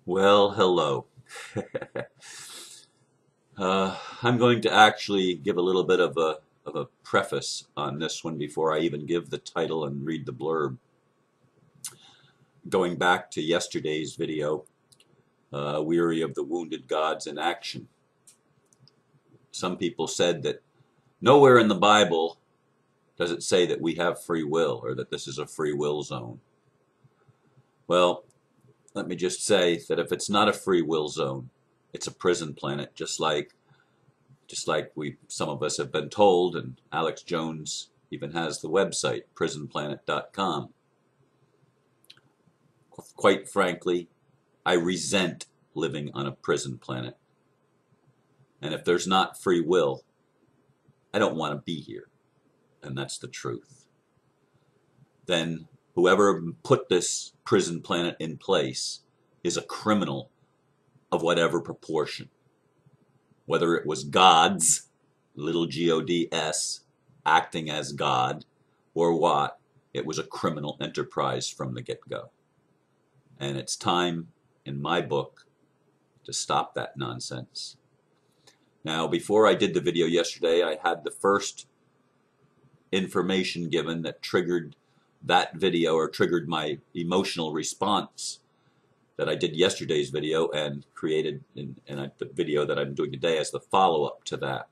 Well, hello. I'm going to actually give a little bit of a preface on this one before I even give the title and read the blurb. Going back to yesterday's video, Weary of the Wounded Gods in Action. Some people said that nowhere in the Bible does it say that we have free will or that this is a free will zone. Well, let me just say that if it's not a free will zone, it's a prison planet, just like some of us have been told, and Alex Jones even has the website prisonplanet.com. Quite frankly, I resent living on a prison planet. And if there's not free will, I don't want to be here. And that's the truth. Then whoever put this prison planet in place is a criminal of whatever proportion. Whether it was gods, little G-O-D-S, acting as God, or what, it was a criminal enterprise from the get-go. And it's time, in my book, to stop that nonsense. Now, before I did the video yesterday, I had the first information given that triggered that video, or triggered my emotional response that I did yesterday's video and created the video that I'm doing today as the follow-up to that.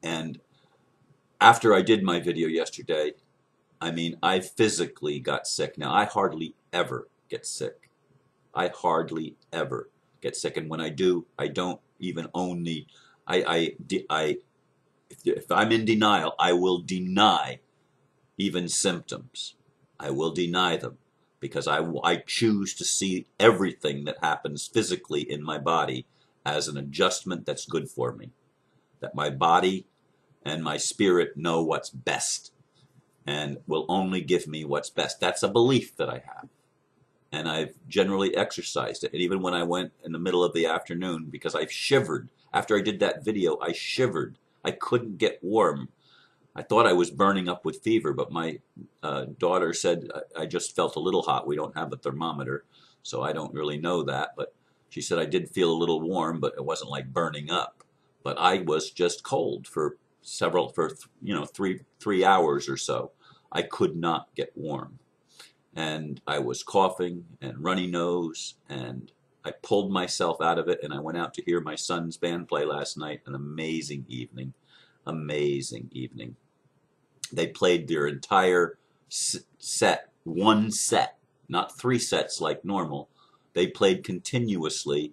And after I did my video yesterday, I physically got sick. Now, I hardly ever get sick. I hardly ever get sick. And when I do, I don't even own the, if I'm in denial, I will deny even symptoms. I will deny them because I choose to see everything that happens physically in my body as an adjustment that's good for me. That my body and my spirit know what's best and will only give me what's best. That's a belief that I have. And I've generally exercised it. And even when I went in the middle of the afternoon, because I've shivered. After I did that video, I shivered. I couldn't get warm. I thought I was burning up with fever, but my daughter said I just felt a little hot. We don't have a thermometer, so I don't really know that. But she said I did feel a little warm, but it wasn't like burning up. But I was just cold for three hours or so. I could not get warm. And I was coughing and runny nose, and I pulled myself out of it, and I went out to hear my son's band play last night. An amazing evening. Amazing evening. They played their entire set, one set, not three sets like normal. They played continuously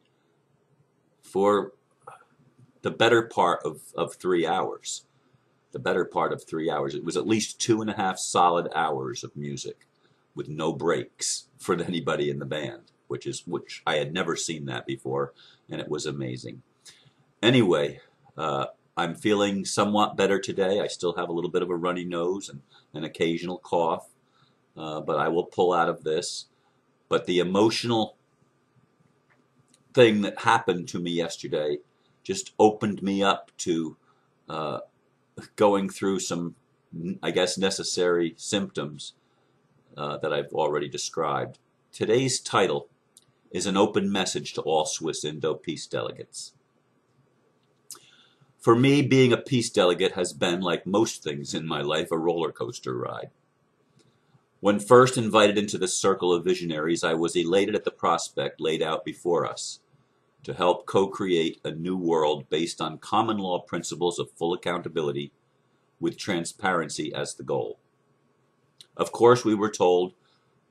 for the better part of 3 hours. The better part of 3 hours. It was at least 2.5 solid hours of music with no breaks for anybody in the band, which I had never seen that before, and it was amazing. Anyway, I'm feeling somewhat better today. I still have a little bit of a runny nose and an occasional cough, but I will pull out of this. But the emotional thing that happened to me yesterday just opened me up to going through some, I guess, necessary symptoms that I've already described. Today's title is an open message to all Swissindo peace delegates. For me, being a peace delegate has been, like most things in my life, a roller coaster ride. When first invited into the circle of visionaries, I was elated at the prospect laid out before us to help co-create a new world based on common law principles of full accountability with transparency as the goal. Of course, we were told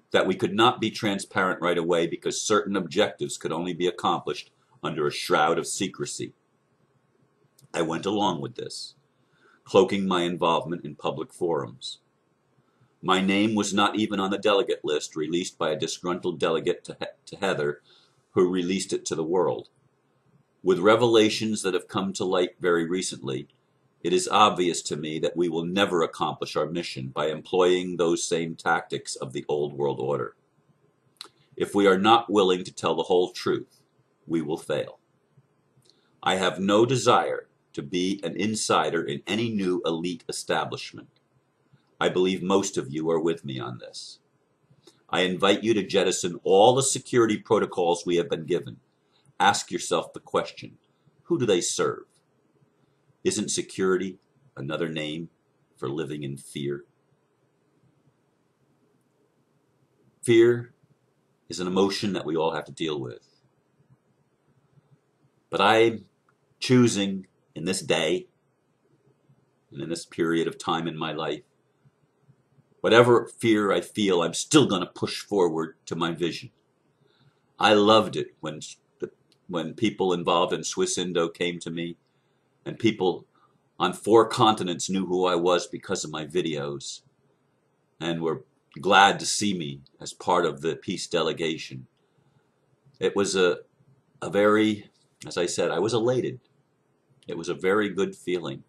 that we could not be transparent right away because certain objectives could only be accomplished under a shroud of secrecy. I went along with this, cloaking my involvement in public forums. My name was not even on the delegate list released by a disgruntled delegate to Heather, who released it to the world. With revelations that have come to light very recently, it is obvious to me that we will never accomplish our mission by employing those same tactics of the old world order. If we are not willing to tell the whole truth, we will fail. I have no desire to be an insider in any new elite establishment. I believe most of you are with me on this. I invite you to jettison all the security protocols we have been given. Ask yourself the question, who do they serve? Isn't security another name for living in fear? Fear is an emotion that we all have to deal with. But I'm choosing in this day and in this period of time in my life, whatever fear I feel, I'm still going to push forward to my vision. I loved it when people involved in Swissindo came to me, and people on 4 continents knew who I was because of my videos and were glad to see me as part of the peace delegation. It was a very, as I said, I was elated. It was a very good feeling.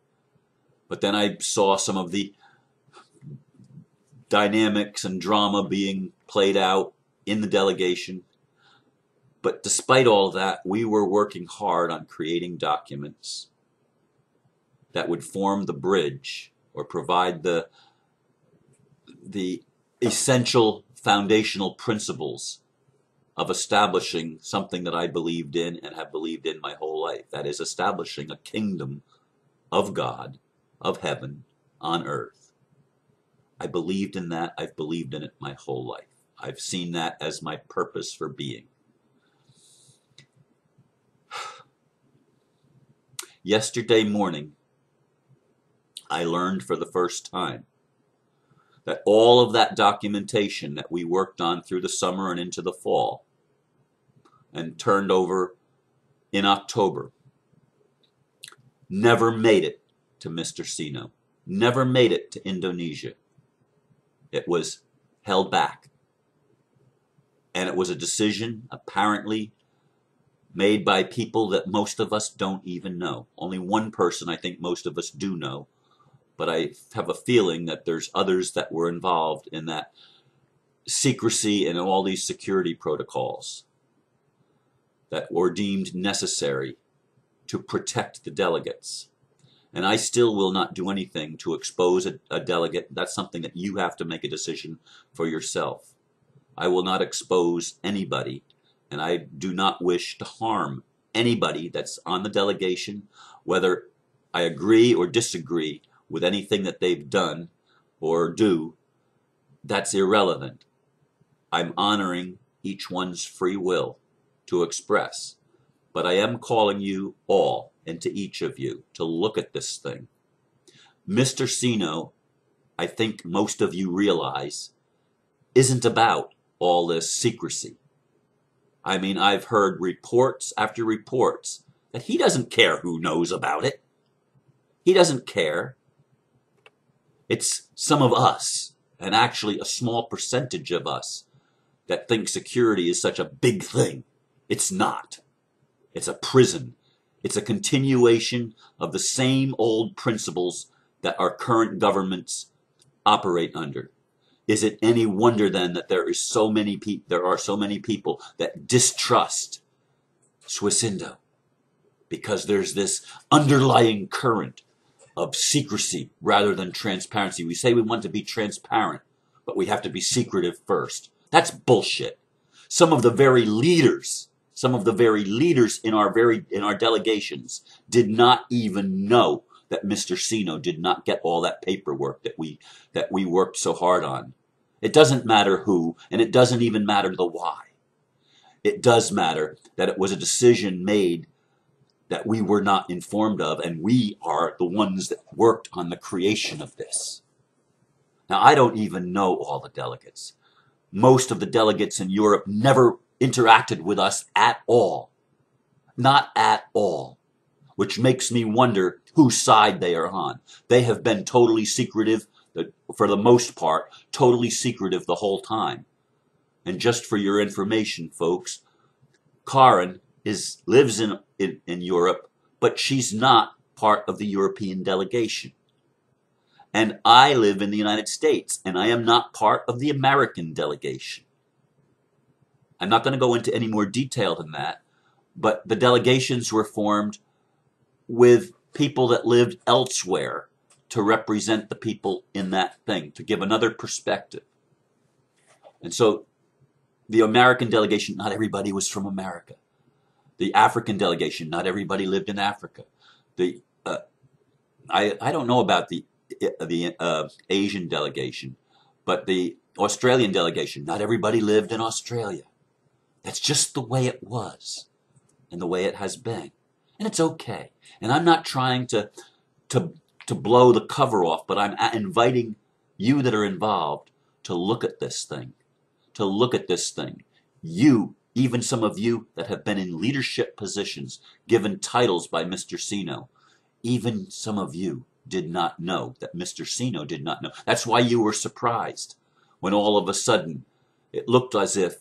But then I saw some of the dynamics and drama being played out in the delegation. But despite all that, we were working hard on creating documents that would form the bridge or provide the essential foundational principles of establishing something that I believed in and have believed in my whole life. That is, establishing a kingdom of God, of heaven, on earth. I believed in that. I've believed in it my whole life. I've seen that as my purpose for being. Yesterday morning, I learned for the first time that all of that documentation that we worked on through the summer and into the fall and turned over in October never made it to Mr. Sino, never made it to Indonesia. It was held back. And it was a decision apparently made by people that most of us don't even know. Only one person I think most of us do know, but I have a feeling that there's others that were involved in that secrecy and all these security protocols that were deemed necessary to protect the delegates. And I still will not do anything to expose a delegate. That's something that you have to make a decision for yourself. I will not expose anybody, and I do not wish to harm anybody that's on the delegation, whether I agree or disagree with anything that they've done or do. That's irrelevant. I'm honoring each one's free will to express. But I am calling you all, and to each of you, to look at this thing. Mr. Sino, I think most of you realize, isn't about all this secrecy. I mean, I've heard reports after reports that he doesn't care who knows about it. He doesn't care. It's some of us, and actually a small percentage of us, that think security is such a big thing. It's not. It's a prison. It's a continuation of the same old principles that our current governments operate under. Is it any wonder then that there are so many people that distrust Swissindo? Because there's this underlying current of secrecy rather than transparency. We say we want to be transparent, but we have to be secretive first. That's bullshit. Some of the very leaders in our delegations did not even know that Mr. Sino did not get all that paperwork that we worked so hard on. It doesn't matter who, and it doesn't even matter the why. It does matter that it was a decision made that we were not informed of, and we are the ones that worked on the creation of this. Now, I don't even know all the delegates. Most of the delegates in Europe never interacted with us at all. Not at all. Which makes me wonder whose side they are on. They have been totally secretive, for the most part, totally secretive the whole time. And just for your information, folks, Karen lives in Europe, but she's not part of the European delegation. And I live in the United States, and I am not part of the American delegation. I'm not going to go into any more detail than that, but the delegations were formed with people that lived elsewhere to represent the people in that thing, to give another perspective. And so The American delegation, not everybody was from America. The African delegation, not everybody lived in Africa. The I don't know about the Asian delegation, but the Australian delegation, not everybody lived in Australia. That's just the way it was and the way it has been. And it's okay. And I'm not trying to blow the cover off, but I'm inviting you that are involved to look at this thing, to look at this thing. You, even some of you that have been in leadership positions, given titles by Mr. Sino, even some of you did not know that Mr. Sino did not know. That's why you were surprised when all of a sudden it looked as if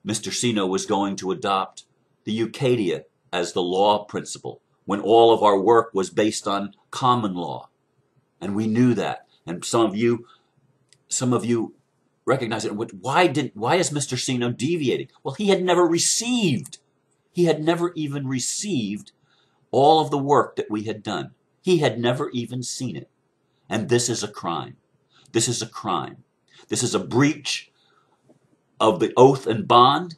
Mr. Sino was going to adopt the Eucadia as the law principle, when all of our work was based on common law. And we knew that. And some of you recognize it. Why is Mr. Sino deviating? Well, he had never even received all of the work that we had done. He had never even seen it. And this is a crime. This is a crime. This is a breach of the oath and bond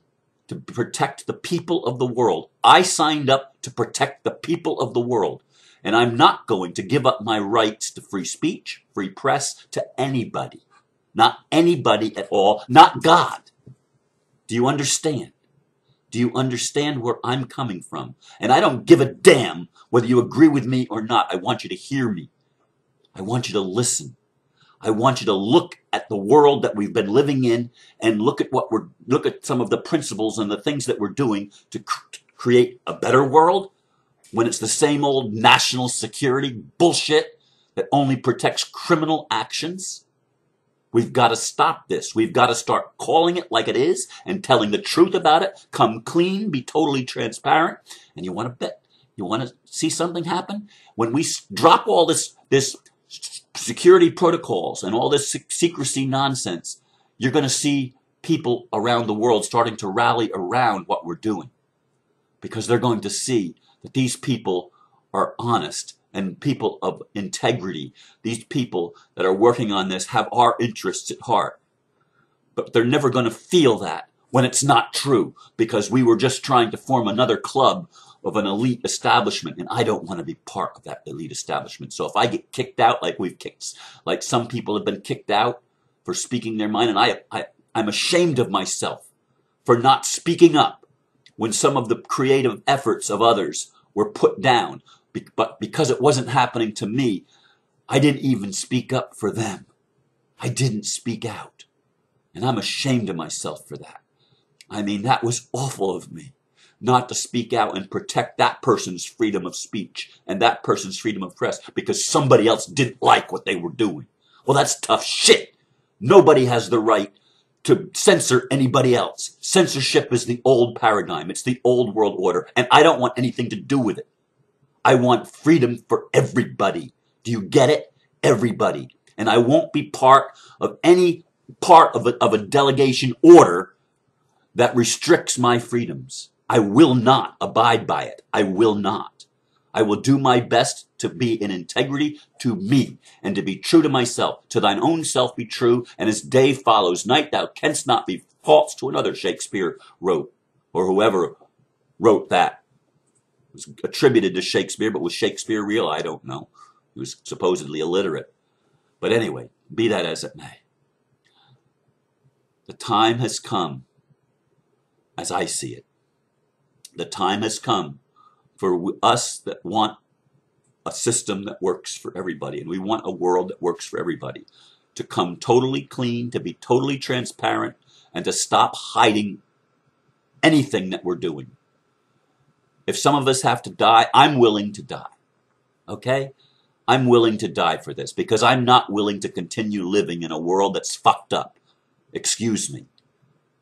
to protect the people of the world. I signed up to protect the people of the world. And I'm not going to give up my rights to free speech, free press, to anybody. Not anybody at all. Not God. Do you understand? Do you understand where I'm coming from? And I don't give a damn whether you agree with me or not. I want you to hear me. I want you to listen. I want you to look at the world that we've been living in and look at some of the principles and the things that we're doing to create a better world when it's the same old national security bullshit that only protects criminal actions. We've got to stop this. We've got to start calling it like it is and telling the truth about it. Come clean, be totally transparent. And you want to bet? You want to see something happen? When we drop all this security protocols and all this secrecy nonsense, you're going to see people around the world starting to rally around what we're doing. Because they're going to see that these people are honest and people of integrity. These people that are working on this have our interests at heart. But they're never going to feel that when it's not true, because we were just trying to form another club of an elite establishment, and I don't want to be part of that elite establishment. So if I get kicked out like some people have been kicked out for speaking their mind, and I'm ashamed of myself for not speaking up when some of the creative efforts of others were put down. But because it wasn't happening to me, I didn't even speak up for them. I didn't speak out. And I'm ashamed of myself for that. I mean, that was awful of me, not to speak out and protect that person's freedom of speech and that person's freedom of press because somebody else didn't like what they were doing. Well, that's tough shit. Nobody has the right to censor anybody else. Censorship is the old paradigm. It's the old world order. And I don't want anything to do with it. I want freedom for everybody. Do you get it? Everybody. And I won't be part of any part of a delegation order that restricts my freedoms. I will not abide by it. I will not. I will do my best to be in integrity to me and to be true to myself. To thine own self be true, and as day follows night, thou canst not be false to another, Shakespeare wrote, or whoever wrote that. It was attributed to Shakespeare, but was Shakespeare real? I don't know. He was supposedly illiterate. But anyway, be that as it may. The time has come, as I see it. The time has come for us that want a system that works for everybody, and we want a world that works for everybody, to come totally clean, to be totally transparent, and to stop hiding anything that we're doing. If some of us have to die, I'm willing to die. Okay? I'm willing to die for this because I'm not willing to continue living in a world that's fucked up. Excuse me.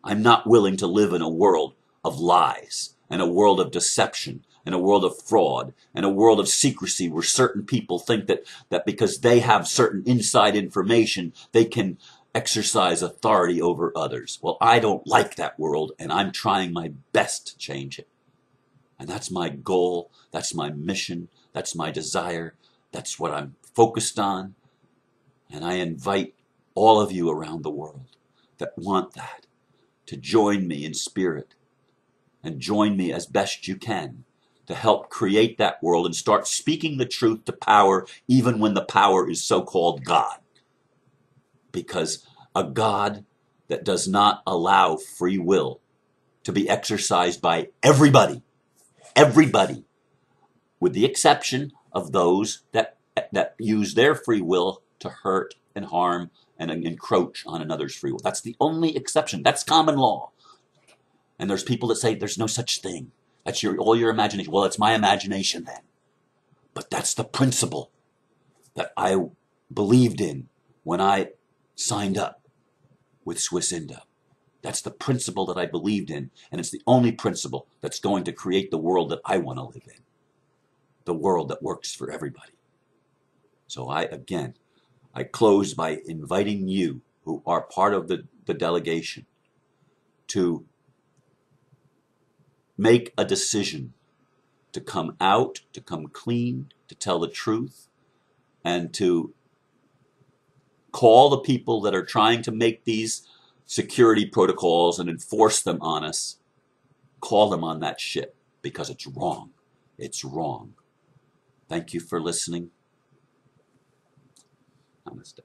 I'm not willing to live in a world of lies and a world of deception and a world of fraud and a world of secrecy where certain people think that because they have certain inside information, they can exercise authority over others. Well, I don't like that world, and I'm trying my best to change it. And that's my goal, that's my mission, that's my desire, that's what I'm focused on. And I invite all of you around the world that want that to join me in spirit and join me as best you can to help create that world and start speaking the truth to power, even when the power is so-called God. Because a God that does not allow free will to be exercised by everybody, with the exception of those that use their free will to hurt and harm and encroach on another's free will. That's the only exception. That's common law. And there's people that say there's no such thing. That's all your imagination. Well, it's my imagination then. But that's the principle that I believed in when I signed up with Swissindo. That's the principle that I believed in, and it's the only principle that's going to create the world that I want to live in. The world that works for everybody. So I close by inviting you, who are part of the delegation, to make a decision to come out, to come clean, to tell the truth, and to call the people that are trying to make these security protocols and enforce them on us, call them on that shit, because it's wrong. It's wrong. Thank you for listening. Namaste.